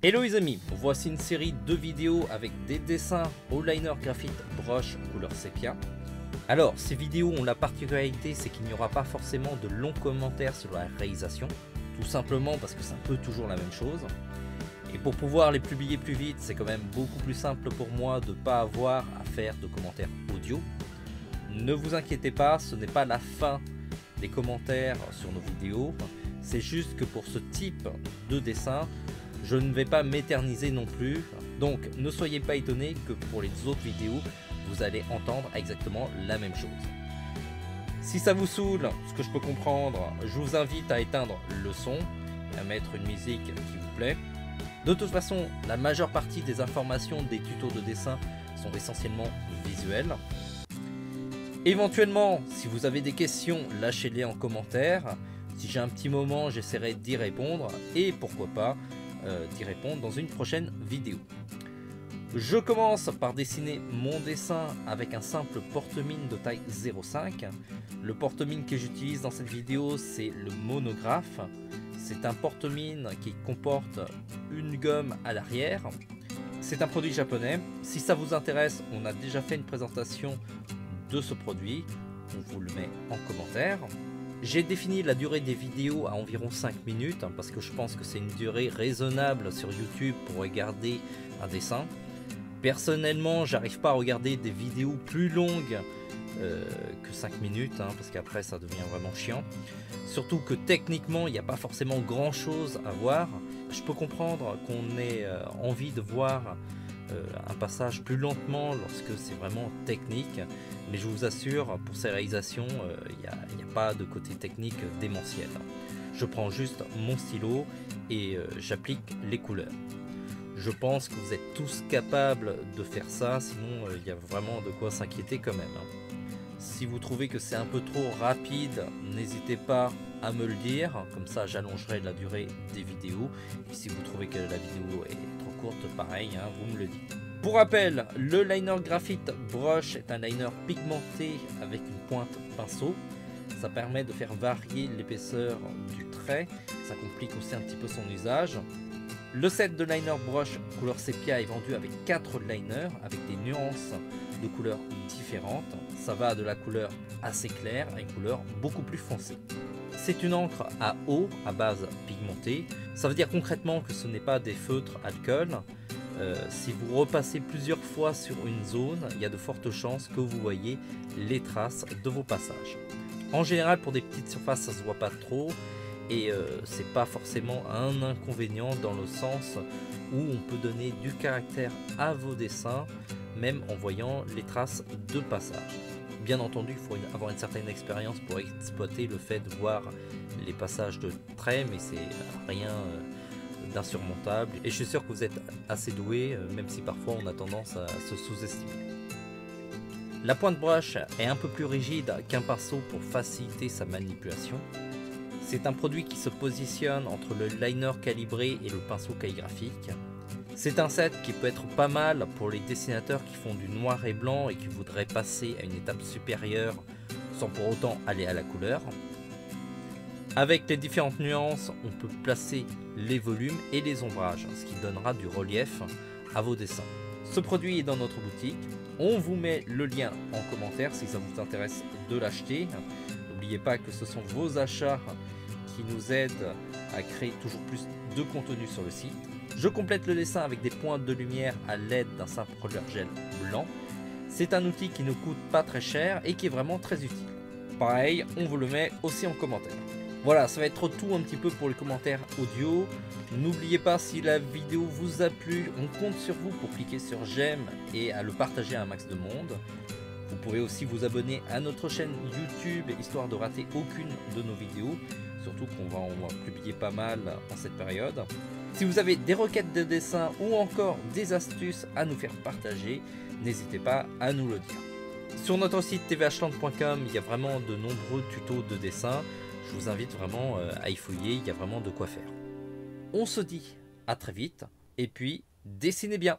Hello les amis, voici une série de vidéos avec des dessins au liner graphite brush couleur sépia. Alors ces vidéos ont la particularité, c'est qu'il n'y aura pas forcément de longs commentaires sur la réalisation, tout simplement parce que c'est un peu toujours la même chose. Et pour pouvoir les publier plus vite, c'est quand même beaucoup plus simple pour moi de ne pas avoir à faire de commentaires audio. Ne vous inquiétez pas, ce n'est pas la fin des commentaires sur nos vidéos, c'est juste que pour ce type de dessin, je ne vais pas m'éterniser non plus, donc ne soyez pas étonnés que pour les autres vidéos, vous allez entendre exactement la même chose. Si ça vous saoule, ce que je peux comprendre, je vous invite à éteindre le son et à mettre une musique qui vous plaît. De toute façon, la majeure partie des informations des tutos de dessin sont essentiellement visuelles. Éventuellement, si vous avez des questions, lâchez-les en commentaire. Si j'ai un petit moment, j'essaierai d'y répondre et pourquoi pas d'y répondre dans une prochaine vidéo. Je commence par dessiner mon dessin avec un simple porte-mine de taille 0,5. Le porte-mine que j'utilise dans cette vidéo, c'est le monographe. C'est un porte-mine qui comporte une gomme à l'arrière. C'est un produit japonais. Si ça vous intéresse, on a déjà fait une présentation de ce produit. On vous le met en commentaire. J'ai défini la durée des vidéos à environ 5 minutes parce que je pense que c'est une durée raisonnable sur YouTube pour regarder un dessin. Personnellement, j'arrive pas à regarder des vidéos plus longues que 5 minutes parce qu'après ça devient vraiment chiant. Surtout que techniquement, il n'y a pas forcément grand chose à voir. Je peux comprendre qu'on ait envie de voir un passage plus lentement lorsque c'est vraiment technique, mais je vous assure, pour ces réalisations, il n'y a pas de côté technique démentiel. Je prends juste mon stylo et j'applique les couleurs. Je pense que vous êtes tous capables de faire ça, sinon il y a vraiment de quoi s'inquiéter quand même. Si vous trouvez que c'est un peu trop rapide, n'hésitez pas à me le dire, comme ça j'allongerai la durée des vidéos. Et si vous trouvez que la vidéo est trop courte, pareil, vous me le dites. Pour rappel, le liner graphite brush est un liner pigmenté avec une pointe pinceau. Ça permet de faire varier l'épaisseur du trait, ça complique aussi un petit peu son usage. Le set de liner brush couleur sépia est vendu avec 4 liners avec des nuances de couleurs différentes. Ça va de la couleur assez claire à une couleur beaucoup plus foncée. C'est une encre à eau à base pigmentée. Ça veut dire concrètement que ce n'est pas des feutres alcool. Si vous repassez plusieurs fois sur une zone, il y a de fortes chances que vous voyez les traces de vos passages. En général, pour des petites surfaces, ça se voit pas trop. Et c'est pas forcément un inconvénient dans le sens où on peut donner du caractère à vos dessins même en voyant les traces de passage. Bien entendu, il faut avoir une certaine expérience pour exploiter le fait de voir les passages de traits, mais c'est rien d'insurmontable et je suis sûr que vous êtes assez doué, même si parfois on a tendance à se sous-estimer. La pointe brush est un peu plus rigide qu'un pinceau pour faciliter sa manipulation. C'est un produit qui se positionne entre le liner calibré et le pinceau calligraphique. C'est un set qui peut être pas mal pour les dessinateurs qui font du noir et blanc et qui voudraient passer à une étape supérieure sans pour autant aller à la couleur. Avec les différentes nuances, on peut placer les volumes et les ombrages, ce qui donnera du relief à vos dessins. Ce produit est dans notre boutique. On vous met le lien en commentaire si ça vous intéresse de l'acheter. N'oubliez pas que ce sont vos achats qui nous aident à créer toujours plus de contenu sur le site. Je complète le dessin avec des pointes de lumière à l'aide d'un simple roller gel blanc. C'est un outil qui ne coûte pas très cher et qui est vraiment très utile. Pareil, on vous le met aussi en commentaire. Voilà, ça va être tout un petit peu pour les commentaires audio. N'oubliez pas, si la vidéo vous a plu, on compte sur vous pour cliquer sur j'aime et à le partager à un max de monde. Vous pouvez aussi vous abonner à notre chaîne YouTube histoire de rater aucune de nos vidéos. Surtout qu'on va en publier pas mal en cette période. Si vous avez des requêtes de dessin ou encore des astuces à nous faire partager, n'hésitez pas à nous le dire. Sur notre site tvhland.com, il y a vraiment de nombreux tutos de dessin. Je vous invite vraiment à y fouiller, il y a vraiment de quoi faire. On se dit à très vite et puis dessinez bien.